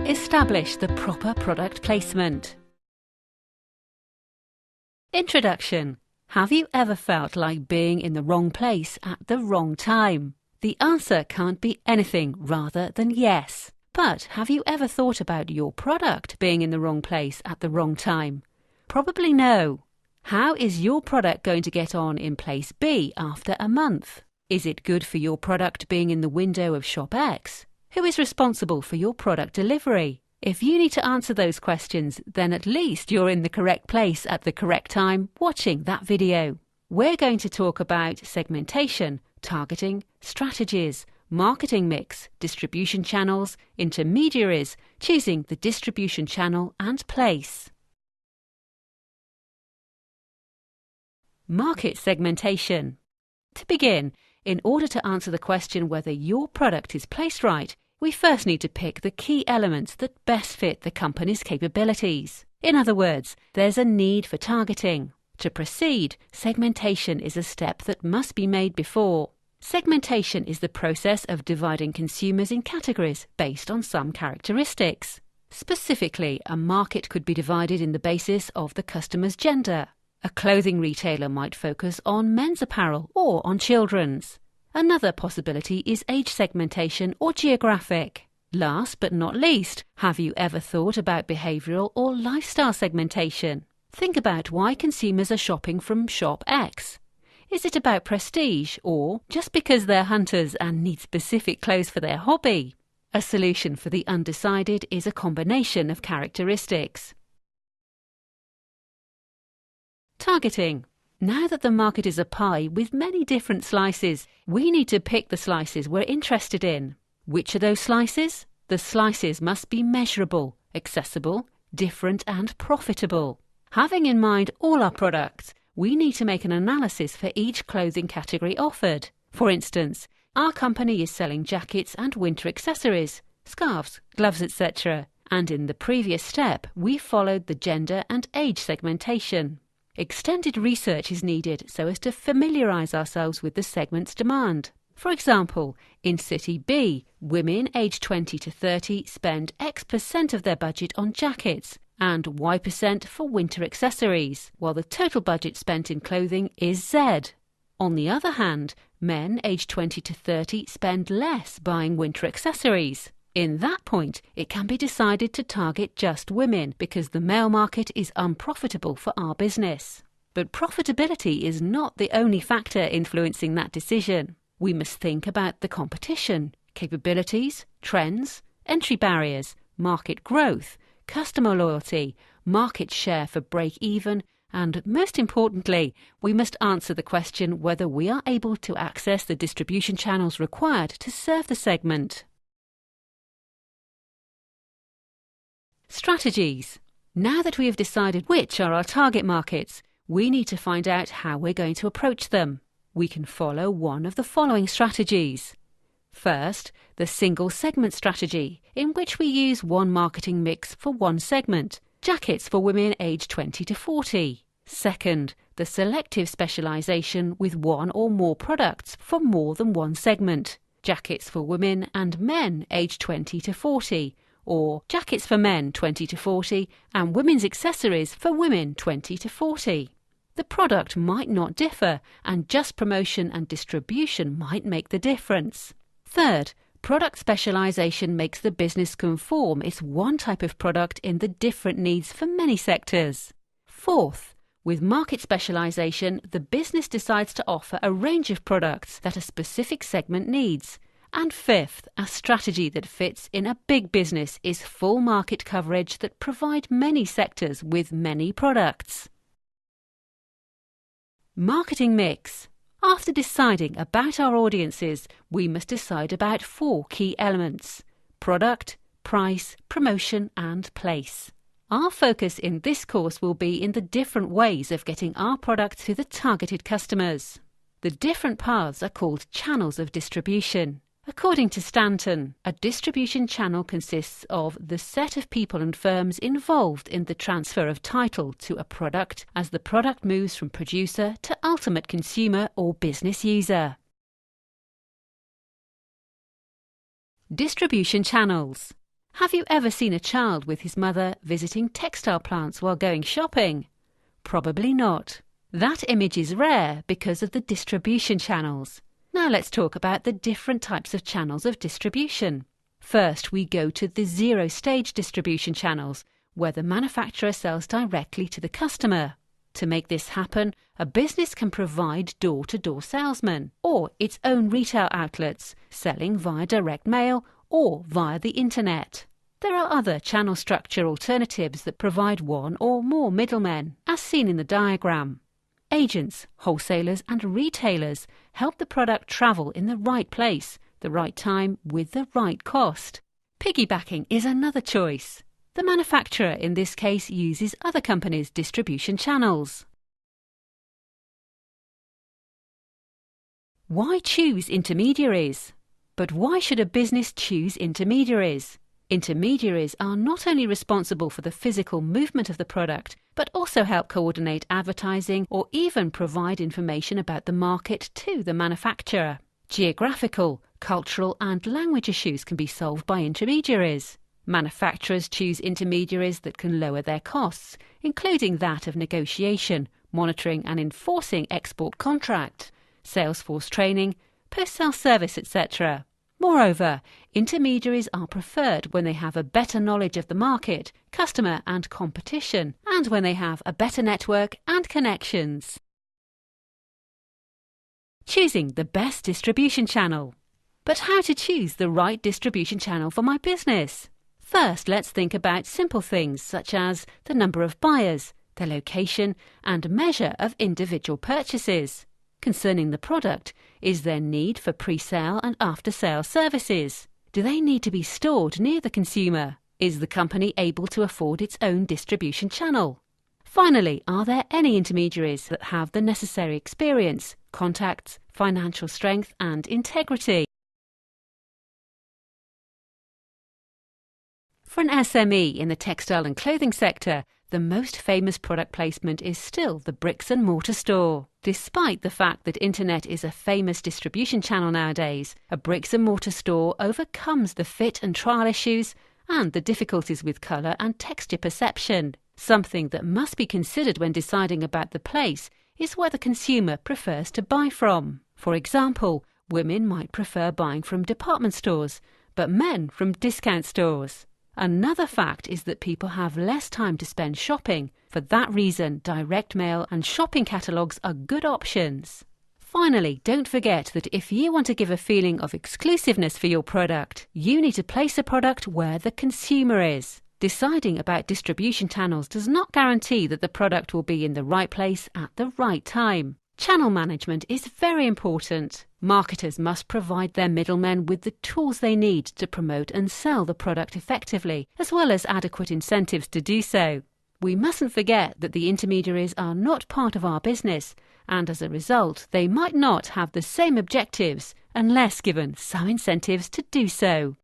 Establish the proper product placement. Introduction. Have you ever felt like being in the wrong place at the wrong time? The answer can't be anything rather than yes. But have you ever thought about your product being in the wrong place at the wrong time? Probably no. How is your product going to get on in place B after a month? Is it good for your product being in the window of shop X? Who is responsible for your product delivery? If you need to answer those questions, then at least you're in the correct place at the correct time watching that video. We're going to talk about segmentation, targeting, strategies, marketing mix, distribution channels, intermediaries, choosing the distribution channel and place. Market segmentation. To begin, in order to answer the question whether your product is placed right, we first need to pick the key elements that best fit the company's capabilities. In other words, there's a need for targeting. To proceed, segmentation is a step that must be made before. Segmentation is the process of dividing consumers in categories based on some characteristics. Specifically, a market could be divided in the basis of the customer's gender. A clothing retailer might focus on men's apparel or on children's. Another possibility is age segmentation or geographic. Last but not least, have you ever thought about behavioural or lifestyle segmentation? Think about why consumers are shopping from shop X. Is it about prestige or just because they're hunters and need specific clothes for their hobby? A solution for the undecided is a combination of characteristics. Targeting. Now that the market is a pie with many different slices, we need to pick the slices we're interested in. Which are those slices? The slices must be measurable, accessible, different and profitable. Having in mind all our products, we need to make an analysis for each clothing category offered. For instance, our company is selling jackets and winter accessories, scarves, gloves, etc. And in the previous step, we followed the gender and age segmentation. Extended research is needed so as to familiarise ourselves with the segment's demand. For example, in City B, women aged 20 to 30 spend X% of their budget on jackets and Y% for winter accessories, while the total budget spent in clothing is Z. On the other hand, men aged 20 to 30 spend less buying winter accessories. In that point, it can be decided to target just women because the male market is unprofitable for our business. But profitability is not the only factor influencing that decision. We must think about the competition, capabilities, trends, entry barriers, market growth, customer loyalty, market share for break-even, and most importantly, we must answer the question whether we are able to access the distribution channels required to serve the segment. Strategies. Now that we have decided which are our target markets, we need to find out how we're going to approach them. We can follow one of the following strategies. First, the single segment strategy, in which we use one marketing mix for one segment, jackets for women aged 20 to 40. Second, the selective specialisation with one or more products for more than one segment, jackets for women and men aged 20 to 40, or jackets for men 20 to 40 and women's accessories for women 20 to 40. The product might not differ, and just promotion and distribution might make the difference. Third, product specialisation makes the business conform its one type of product in the different needs for many sectors. Fourth, with market specialisation, the business decides to offer a range of products that a specific segment needs. And fifth, a strategy that fits in a big business is full market coverage that provide many sectors with many products. Marketing mix. After deciding about our audiences, we must decide about four key elements: product, price, promotion and place. Our focus in this course will be in the different ways of getting our product to the targeted customers. The different paths are called channels of distribution. According to Stanton, a distribution channel consists of the set of people and firms involved in the transfer of title to a product as the product moves from producer to ultimate consumer or business user. Distribution channels. Have you ever seen a child with his mother visiting textile plants while going shopping? Probably not. That image is rare because of the distribution channels. Now let's talk about the different types of channels of distribution. First, we go to the zero-stage distribution channels, where the manufacturer sells directly to the customer. To make this happen, a business can provide door-to-door salesmen or its own retail outlets, selling via direct mail or via the internet. There are other channel structure alternatives that provide one or more middlemen, as seen in the diagram. Agents, wholesalers and retailers help the product travel in the right place, the right time, with the right cost. Piggybacking is another choice. The manufacturer in this case uses other companies' distribution channels. Why choose intermediaries? But why should a business choose intermediaries? Intermediaries are not only responsible for the physical movement of the product, but also help coordinate advertising or even provide information about the market to the manufacturer. Geographical, cultural and language issues can be solved by intermediaries. Manufacturers choose intermediaries that can lower their costs, including that of negotiation, monitoring and enforcing export contract, sales force training, post-sale service, etc. Moreover, intermediaries are preferred when they have a better knowledge of the market, customer and competition, and when they have a better network and connections. Choosing the best distribution channel. But how to choose the right distribution channel for my business? First, let's think about simple things such as the number of buyers, their location, and measure of individual purchases. Concerning the product, is there need for pre-sale and after-sale services? Do they need to be stored near the consumer? Is the company able to afford its own distribution channel? Finally, are there any intermediaries that have the necessary experience, contacts, financial strength and integrity? For an SME in the textile and clothing sector, the most famous product placement is still the bricks and mortar store. Despite the fact that internet is a famous distribution channel nowadays, a bricks and mortar store overcomes the fit and trial issues and the difficulties with colour and texture perception. Something that must be considered when deciding about the place is where the consumer prefers to buy from. For example, women might prefer buying from department stores, but men from discount stores. Another fact is that people have less time to spend shopping. For that reason, direct mail and shopping catalogues are good options. Finally, don't forget that if you want to give a feeling of exclusiveness for your product, you need to place the product where the consumer is. Deciding about distribution channels does not guarantee that the product will be in the right place at the right time. Channel management is very important. Marketers must provide their middlemen with the tools they need to promote and sell the product effectively, as well as adequate incentives to do so. We mustn't forget that the intermediaries are not part of our business, and as a result, they might not have the same objectives unless given some incentives to do so.